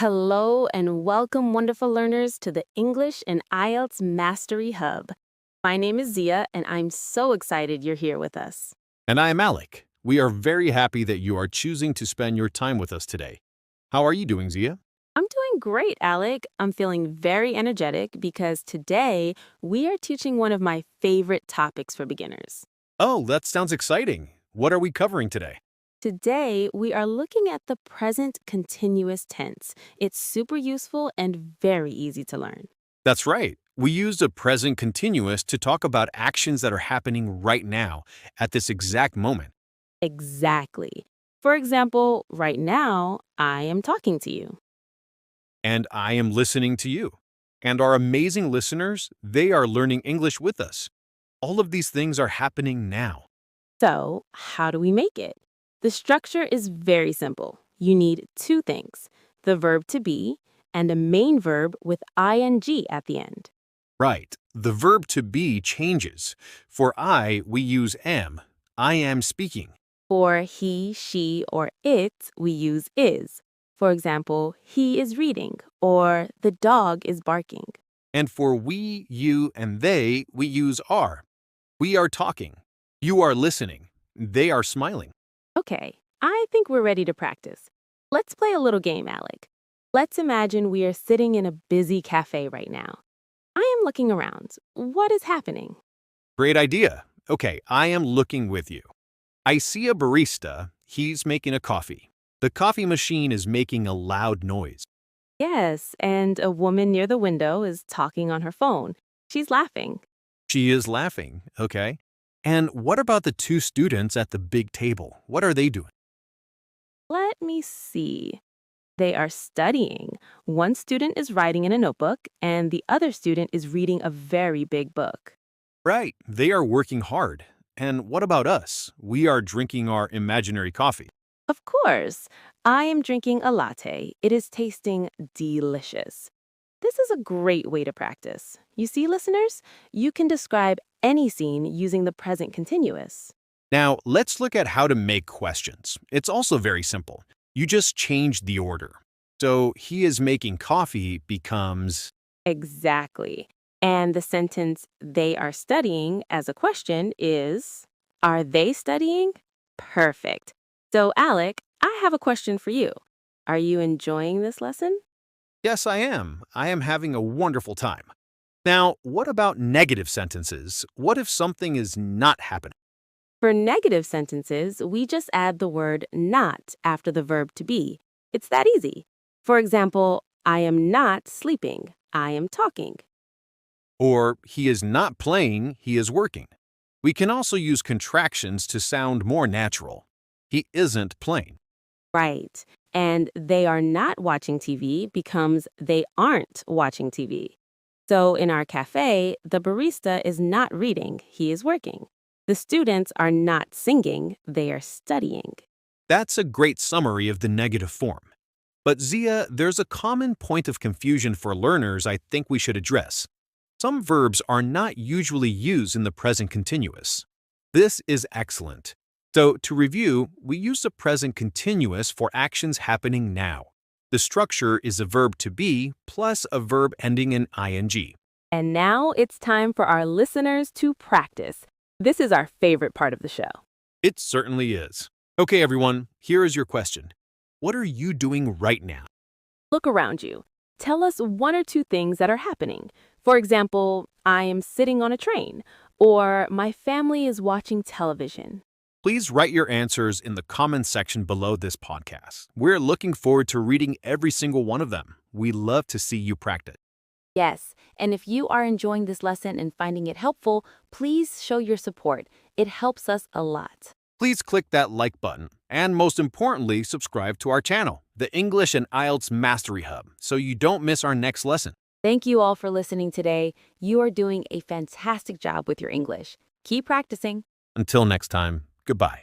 Hello and welcome, wonderful learners, to the English and IELTS Mastery Hub. My name is Zia, and I'm so excited you're here with us. And I am Alec. We are very happy that you are choosing to spend your time with us today. How are you doing, Zia? I'm doing great, Alec. I'm feeling very energetic because today we are teaching one of my favorite topics for beginners. Oh, that sounds exciting. What are we covering today? Today, we are looking at the present continuous tense. It's super useful and very easy to learn. That's right. We used a present continuous to talk about actions that are happening right now, at this exact moment. Exactly. For example, right now, I am talking to you. And I am listening to you. And our amazing listeners, they are learning English with us. All of these things are happening now. So, how do we make it? The structure is very simple. You need two things, the verb to be and a main verb with ing at the end. Right. The verb to be changes. For I, we use am. I am speaking. For he, she, or it, we use is. For example, he is reading or the dog is barking. And for we, you, and they, we use are. We are talking. You are listening. They are smiling. Okay, I think we're ready to practice. Let's play a little game, Alec. Let's imagine we are sitting in a busy cafe right now. I am looking around. What is happening? Great idea. Okay, I am looking with you. I see a barista. He's making a coffee. The coffee machine is making a loud noise. Yes, and a woman near the window is talking on her phone. She's laughing. She is laughing. Okay. And what about the two students at the big table? What are they doing? Let me see. They are studying. One student is writing in a notebook, and the other student is reading a very big book. Right, they are working hard. And what about us? We are drinking our imaginary coffee. Of course, I am drinking a latte. It is tasting delicious. This is a great way to practice. You see, listeners, you can describe any scene using the present continuous. Now, let's look at how to make questions. It's also very simple. You just change the order. So, he is making coffee becomes, Exactly. And the sentence they are studying as a question is, are they studying? Perfect. So, Alec, I have a question for you. Are you enjoying this lesson? yes, I am. I am having a wonderful time. Now, what about negative sentences? What if something is not happening? For negative sentences, we just add the word not after the verb to be. It's that easy. For example, I am not sleeping. I am talking. Or, he is not playing, he is working. We can also use contractions to sound more natural. He isn't playing. Right. And they are not watching TV becomes they aren't watching TV. So in our cafe, the barista is not reading, he is working. The students are not singing, they are studying. That's a great summary of the negative form. But Zia, there's a common point of confusion for learners I think we should address. Some verbs are not usually used in the present continuous. This is excellent. So, to review, we use the present continuous for actions happening now. The structure is a verb to be plus a verb ending in ing. And now it's time for our listeners to practice. This is our favorite part of the show. It certainly is. Okay, everyone, here is your question. What are you doing right now? Look around you. Tell us one or two things that are happening. For example, I am sitting on a train, or my family is watching television. Please write your answers in the comments section below this podcast. We're looking forward to reading every single one of them. We love to see you practice. Yes, and if you are enjoying this lesson and finding it helpful, please show your support. It helps us a lot. Please click that like button, and most importantly, subscribe to our channel, the English and IELTS Mastery Hub, so you don't miss our next lesson. Thank you all for listening today. You are doing a fantastic job with your English. Keep practicing. Until next time, goodbye.